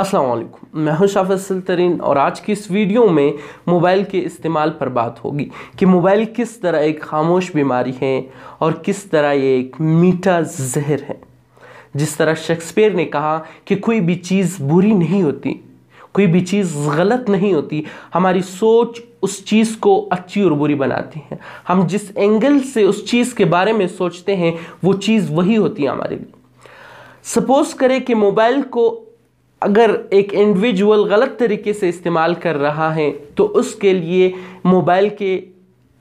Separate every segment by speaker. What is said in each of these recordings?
Speaker 1: अस्सलाम वालेकुम, मैं हूं शाफिज़ तरीन और आज की इस वीडियो में मोबाइल के इस्तेमाल पर बात होगी कि मोबाइल किस तरह एक खामोश बीमारी है और किस तरह ये एक मीठा जहर है। जिस तरह शेक्सपियर ने कहा कि कोई भी चीज़ बुरी नहीं होती, कोई भी चीज़ गलत नहीं होती, हमारी सोच उस चीज़ को अच्छी और बुरी बनाती है। हम जिस एंगल से उस चीज़ के बारे में सोचते हैं वो चीज़ वही होती है हमारे लिए। सपोज करें कि मोबाइल को अगर एक इंडिविजुअल गलत तरीके से इस्तेमाल कर रहा है तो उसके लिए मोबाइल के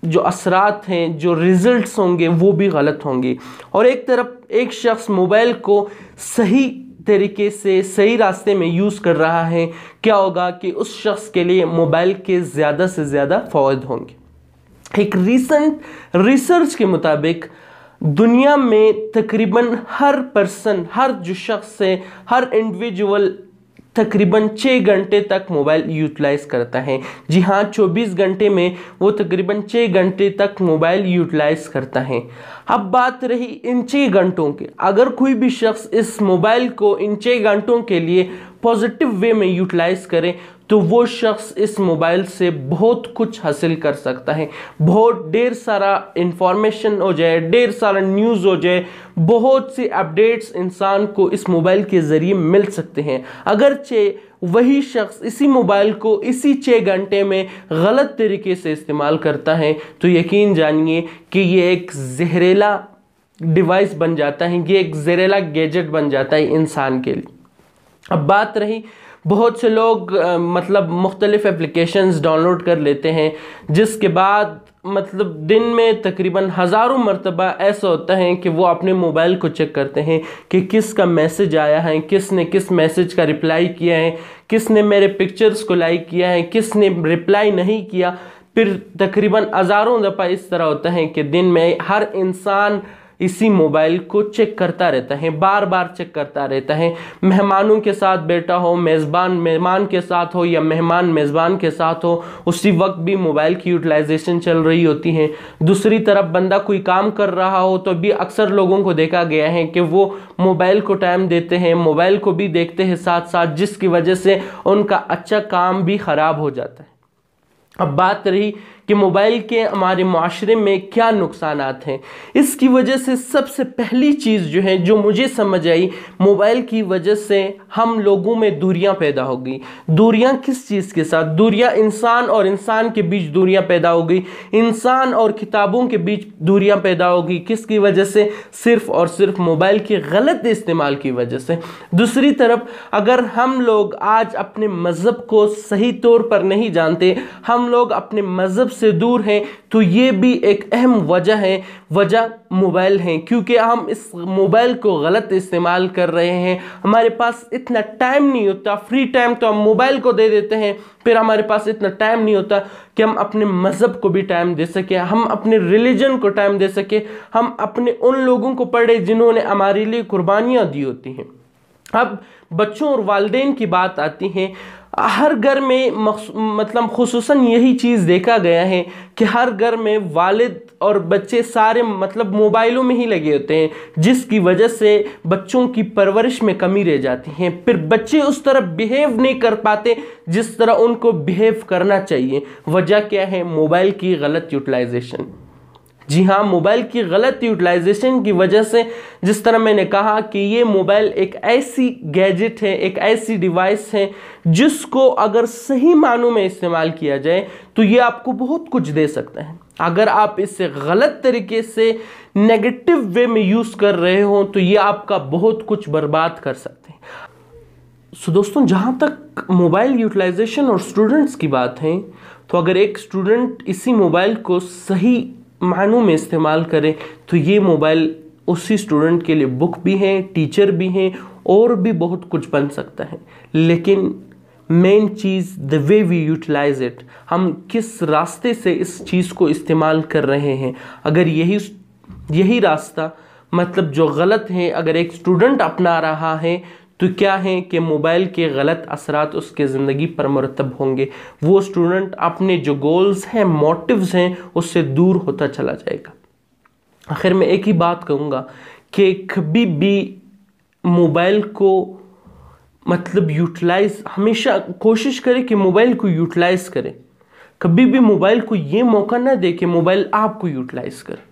Speaker 1: जो असरात हैं, जो रिजल्ट्स होंगे वो भी गलत होंगे। और एक तरफ एक शख्स मोबाइल को सही तरीके से सही रास्ते में यूज़ कर रहा है, क्या होगा कि उस शख्स के लिए मोबाइल के ज़्यादा से ज़्यादा फ़ायदे होंगे। एक रीसेंट रिसर्च के मुताबिक दुनिया में तकरीबन हर पर्सन, हर जो शख्स है, हर इंडिविजुअल तकरीबन 6 घंटे तक मोबाइल यूटिलाइज करता है। जी हाँ, 24 घंटे में वो तकरीबन 6 घंटे तक मोबाइल यूटिलाइज करता है। अब बात रही इन 6 घंटों की, अगर कोई भी शख्स इस मोबाइल को इन 6 घंटों के लिए पॉजिटिव वे में यूटिलाइज करे तो वो शख्स इस मोबाइल से बहुत कुछ हासिल कर सकता है। बहुत ढेर सारा इंफॉर्मेशन हो जाए, ढेर सारा न्यूज़ हो जाए, बहुत सी अपडेट्स इंसान को इस मोबाइल के ज़रिए मिल सकते हैं। अगरचे वही शख्स इसी मोबाइल को इसी 6 घंटे में गलत तरीके से इस्तेमाल करता है तो यकीन जानिए कि ये एक जहरीला डिवाइस बन जाता है, ये एक जहरीला गैजेट बन जाता है इंसान के लिए। अब बात रही, बहुत से लोग मुख्तलिफ एप्लीकेशंस डाउनलोड कर लेते हैं जिसके बाद दिन में तकरीबन हज़ारों मरतबा ऐसा होता है कि वो अपने मोबाइल को चेक करते हैं कि किसका मैसेज आया है, किसने किस मैसेज का रिप्लाई किया है, किसने मेरे पिक्चर्स को लाइक किया है, किसने रिप्लाई नहीं किया। फिर तकरीबन हज़ारों दफ़ा इस तरह होता है कि दिन में हर इंसान इसी मोबाइल को चेक करता रहता है, बार बार चेक करता रहता है। मेहमानों के साथ बैठा हो, मेज़बान मेहमान के साथ हो या मेहमान मेज़बान के साथ हो, उसी वक्त भी मोबाइल की यूटिलाइजेशन चल रही होती है। दूसरी तरफ बंदा कोई काम कर रहा हो तो भी अक्सर लोगों को देखा गया है कि वो मोबाइल को टाइम देते हैं, मोबाइल को भी देखते हैं साथ साथ, जिसकी वजह से उनका अच्छा काम भी ख़राब हो जाता है। अब बात रही कि मोबाइल के हमारे माशरे में क्या नुकसानात हैं। इसकी वजह से सबसे पहली चीज़ जो है, जो मुझे समझ आई, मोबाइल की वजह से हम लोगों में दूरियां पैदा हो गई। दूरियां किस चीज़ के साथ? दूरियां इंसान और इंसान के बीच दूरियां पैदा हो गई, इंसान और किताबों के बीच दूरियां पैदा हो गई। किसकी वजह से? सिर्फ़ और सिर्फ मोबाइल के गलत इस्तेमाल की वजह से। दूसरी तरफ अगर हम लोग आज अपने मज़हब को सही तौर पर नहीं जानते, हम लोग अपने मज़हब से दूर हैं, तो ये भी एक अहम वजह है, वजह मोबाइल है। क्योंकि हम इस मोबाइल को गलत इस्तेमाल कर रहे हैं। हमारे पास इतना टाइम नहीं होता, फ्री टाइम तो हम मोबाइल को दे देते हैं, फिर हमारे पास इतना टाइम नहीं होता कि हम अपने मज़हब को भी टाइम दे सके, हम अपने रिलीजन को टाइम दे सके, हम अपने उन लोगों को पढ़े जिन्होंने हमारे लिए कुर्बानियाँ दी होती हैं। अब बच्चों और वालिदैन की बात आती है। हर घर में खुसूसन यही चीज़ देखा गया है कि हर घर में वालिद और बच्चे सारे मोबाइलों में ही लगे होते हैं, जिसकी वजह से बच्चों की परवरिश में कमी रह जाती है। फिर बच्चे उस तरह बिहेव नहीं कर पाते जिस तरह उनको बिहेव करना चाहिए। वजह क्या है? मोबाइल की गलत यूटिलाइजेशन। जी हाँ, मोबाइल की गलत यूटिलाइजेशन की वजह से, जिस तरह मैंने कहा कि ये मोबाइल एक ऐसी गैजेट है, एक ऐसी डिवाइस है जिसको अगर सही मानों में इस्तेमाल किया जाए तो ये आपको बहुत कुछ दे सकता है। अगर आप इसे गलत तरीके से नेगेटिव वे में यूज़ कर रहे हो तो ये आपका बहुत कुछ बर्बाद कर सकते हैं। सो दोस्तों, जहाँ तक मोबाइल यूटिलाइजेशन और स्टूडेंट्स की बात है, तो अगर एक स्टूडेंट इसी मोबाइल को सही मानों में इस्तेमाल करें तो ये मोबाइल उसी स्टूडेंट के लिए बुक भी है, टीचर भी हैं और भी बहुत कुछ बन सकता है। लेकिन मेन चीज़ the way we utilise it, हम किस रास्ते से इस चीज़ को इस्तेमाल कर रहे हैं। अगर यही रास्ता जो गलत है अगर एक स्टूडेंट अपना रहा है तो क्या है कि मोबाइल के गलत असरात उसके ज़िंदगी पर मुरतब होंगे। वो स्टूडेंट अपने जो गोल्स हैं, मोटिव्स हैं, उससे दूर होता चला जाएगा। आखिर में एक ही बात कहूँगा कि कभी भी मोबाइल को मतलब यूटिलाइज, हमेशा कोशिश करें कि मोबाइल को यूटिलाइज करें। कभी भी मोबाइल को ये मौका ना दे कि मोबाइल आपको यूटिलाइज करे।